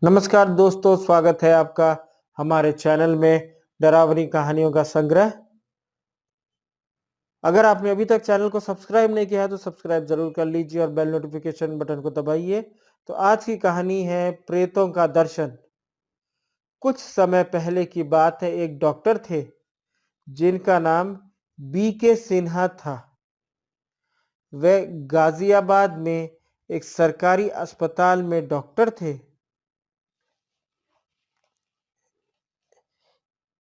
नमस्कार दोस्तों, स्वागत है आपका हमारे चैनल में डरावनी कहानियों का संग्रह। अगर आपने अभी तक चैनल को सब्सक्राइब नहीं किया है तो सब्सक्राइब जरूर कर लीजिए और बेल नोटिफिकेशन बटन को दबाइए। तो आज की कहानी है प्रेतों का दर्शन। कुछ समय पहले की बात है, एक डॉक्टर थे जिनका नाम बीके सिन्हा था। वे गाजियाबाद में एक सरकारी अस्पताल में डॉक्टर थे।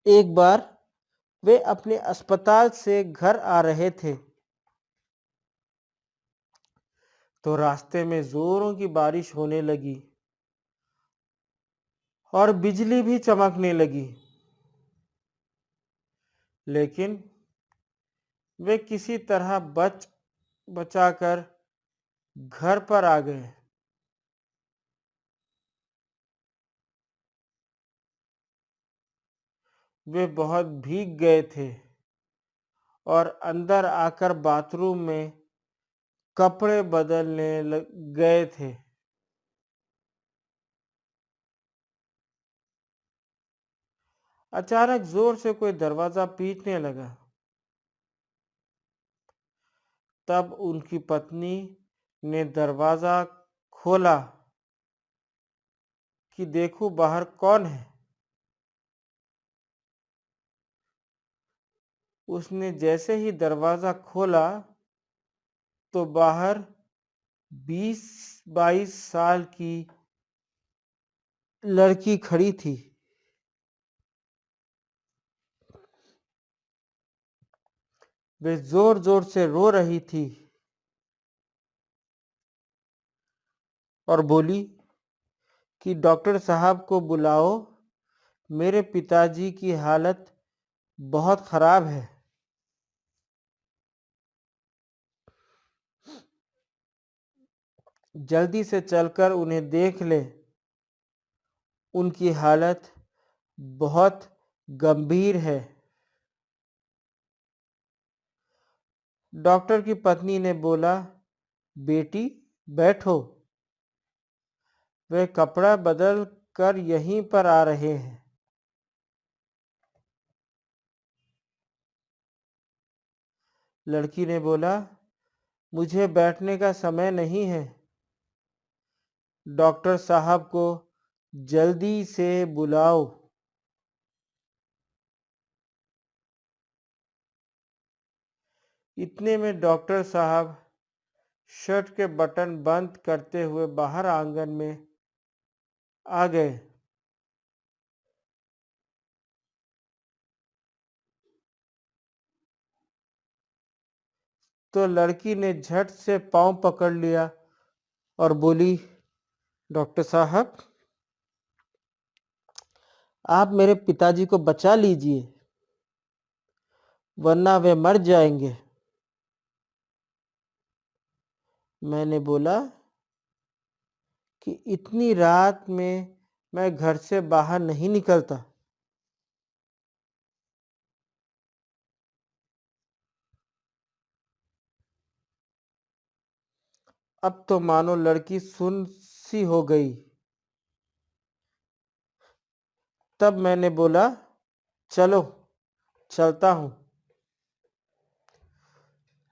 एक बार वे अपने अस्पताल से घर आ रहे थे तो रास्ते में जोरों की बारिश होने लगी और बिजली भी चमकने लगी। लेकिन वे किसी तरह बचाकर घर पर आ गए। वे बहुत भीग गए थे और अंदर आकर बाथरूम में कपड़े बदलने गए थे। अचानक जोर से कोई दरवाजा पीटने लगा। तब उनकी पत्नी ने दरवाजा खोला कि देखो बाहर कौन है। उसने जैसे ही दरवाजा खोला तो बाहर 20-22 साल की लड़की खड़ी थी। वे जोर जोर से रो रही थी और बोली कि डॉक्टर साहब को बुलाओ, मेरे पिताजी की हालत बहुत खराब है। जल्दी से चलकर उन्हें देख ले, उनकी हालत बहुत गंभीर है। डॉक्टर की पत्नी ने बोला, बेटी बैठो, वे कपड़ा बदल कर यहीं पर आ रहे हैं। लड़की ने बोला, मुझे बैठने का समय नहीं है, डॉक्टर साहब को जल्दी से बुलाओ। इतने में डॉक्टर साहब शर्ट के बटन बंद करते हुए बाहर आंगन में आ गए। तो लड़की ने झट से पांव पकड़ लिया और बोली, डॉक्टर साहब, आप मेरे पिताजी को बचा लीजिए, वरना वे मर जाएंगे। मैंने बोला कि इतनी रात में मैं घर से बाहर नहीं निकलता। अब तो मानो लड़की सुन सी हो गई। तब मैंने बोला, चलो चलता हूं।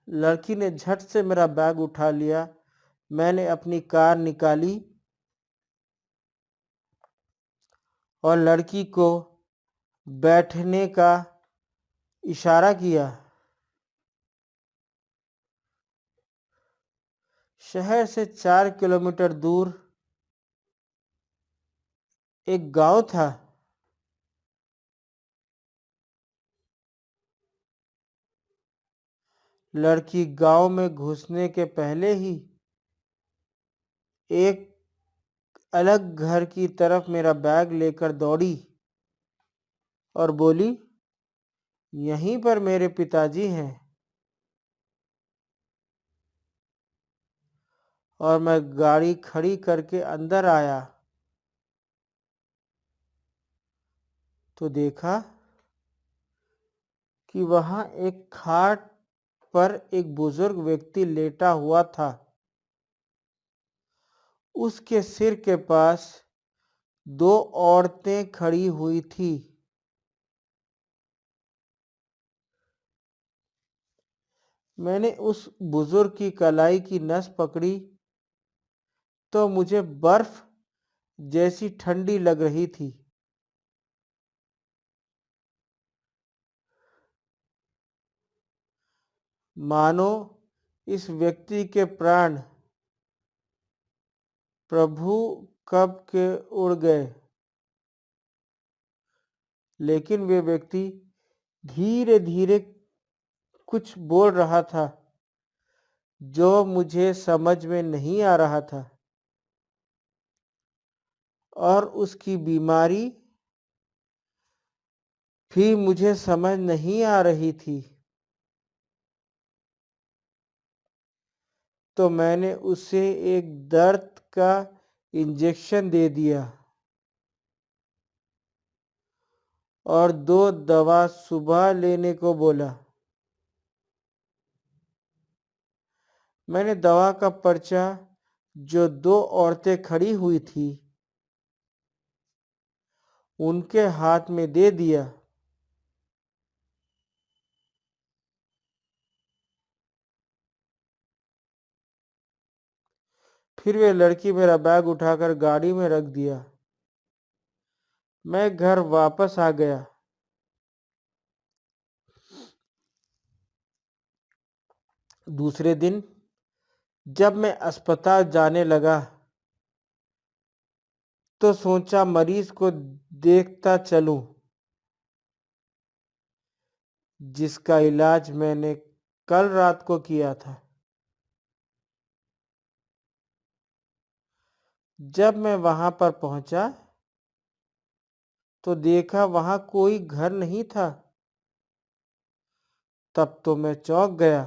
लड़की ने झट से मेरा बैग उठा लिया। मैंने अपनी कार निकाली और लड़की को बैठने का इशारा किया। शहर से 4 किलोमीटर दूर एक गांव था। लड़की गांव में घुसने के पहले ही एक अलग घर की तरफ मेरा बैग लेकर दौड़ी और बोली, यहीं पर मेरे पिताजी हैं। और मैं गाड़ी खड़ी करके अंदर आया तो देखा कि वहां एक खाट पर एक बुजुर्ग व्यक्ति लेटा हुआ था। उसके सिर के पास दो औरतें खड़ी हुई थी। मैंने उस बुजुर्ग की कलाई की नस पकड़ी तो मुझे बर्फ जैसी ठंडी लग रही थी। मानो इस व्यक्ति के प्राण प्रभु कब के उड़ गए। लेकिन वे व्यक्ति धीरे धीरे कुछ बोल रहा था जो मुझे समझ में नहीं आ रहा था, और उसकी बीमारी भी मुझे समझ नहीं आ रही थी। तो मैंने उसे एक दर्द का इंजेक्शन दे दिया और 2 दवा सुबह लेने को बोला। मैंने दवा का पर्चा जो 2 औरतें खड़ी हुई थी उनके हाथ में दे दिया। फिर वे लड़की मेरा बैग उठाकर गाड़ी में रख दिया। मैं घर वापस आ गया। दूसरे दिन जब मैं अस्पताल जाने लगा तो सोचा मरीज को देखता चलूं जिसका इलाज मैंने कल रात को किया था। जब मैं वहां पर पहुंचा तो देखा वहां कोई घर नहीं था। तब तो मैं चौंक गया।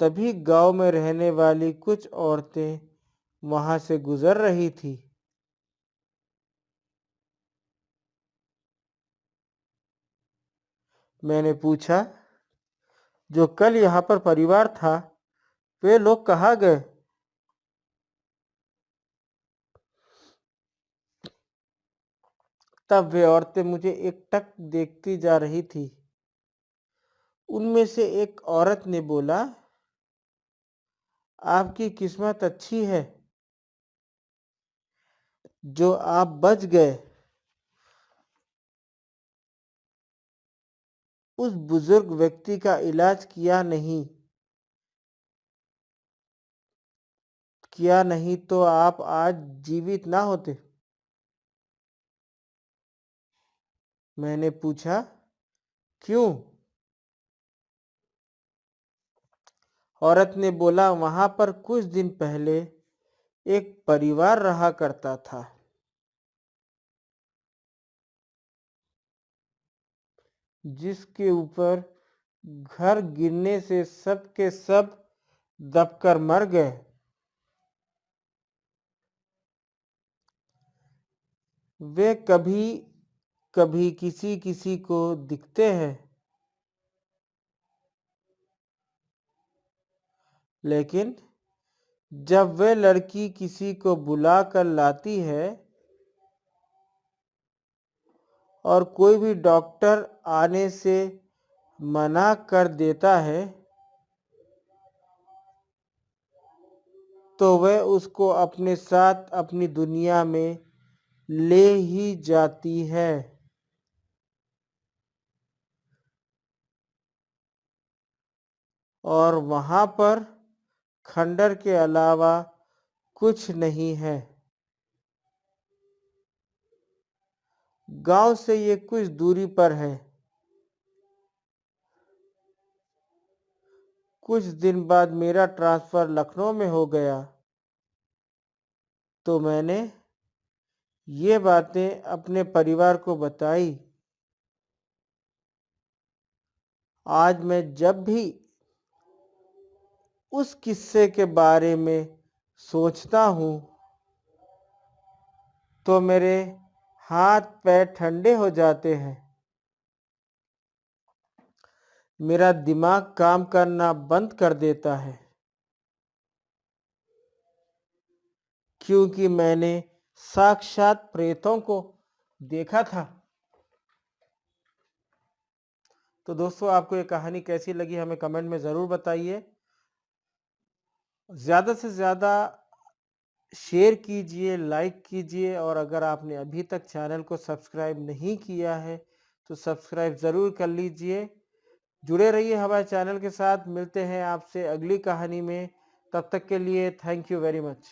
तभी गांव में रहने वाली कुछ औरतें वहां से गुजर रही थी। मैंने पूछा, जो कल यहाँ पर परिवार था वे लोग कहाँ गए? तब वे औरतें मुझे एकटक देखती जा रही थी। उनमें से एक औरत ने बोला, आपकी किस्मत अच्छी है जो आप बच गए। उस बुजुर्ग व्यक्ति का इलाज किया नहीं तो आप आज जीवित ना होते। मैंने पूछा, क्यों? औरत ने बोला, वहां पर कुछ दिन पहले एक परिवार रहा करता था जिसके ऊपर घर गिरने से सब के सब दबकर मर गए। वे कभी कभी किसी किसी को दिखते हैं, लेकिन जब वे लड़की किसी को बुला कर लाती है और कोई भी डॉक्टर आने से मना कर देता है तो वह उसको अपने साथ अपनी दुनिया में ले ही जाती है। और वहां पर खंडर के अलावा कुछ नहीं है। गांव से ये कुछ दूरी पर है। कुछ दिन बाद मेरा ट्रांसफर लखनऊ में हो गया तो मैंने ये बातें अपने परिवार को बताई। आज मैं जब भी उस किस्से के बारे में सोचता हूँ तो मेरे हाथ पैर ठंडे हो जाते हैं। मेरा दिमाग काम करना बंद कर देता है। क्योंकि मैंने साक्षात प्रेतों को देखा था। तो दोस्तों, आपको ये कहानी कैसी लगी हमें कमेंट में ज़रूर बताइए। ज़्यादा से ज़्यादा शेयर कीजिए, लाइक कीजिए और अगर आपने अभी तक चैनल को सब्सक्राइब नहीं किया है, तो सब्सक्राइब ज़रूर कर लीजिए। जुड़े रहिए हमारे चैनल के साथ। मिलते हैं आपसे अगली कहानी में। तब तक के लिए थैंक यू वेरी मच।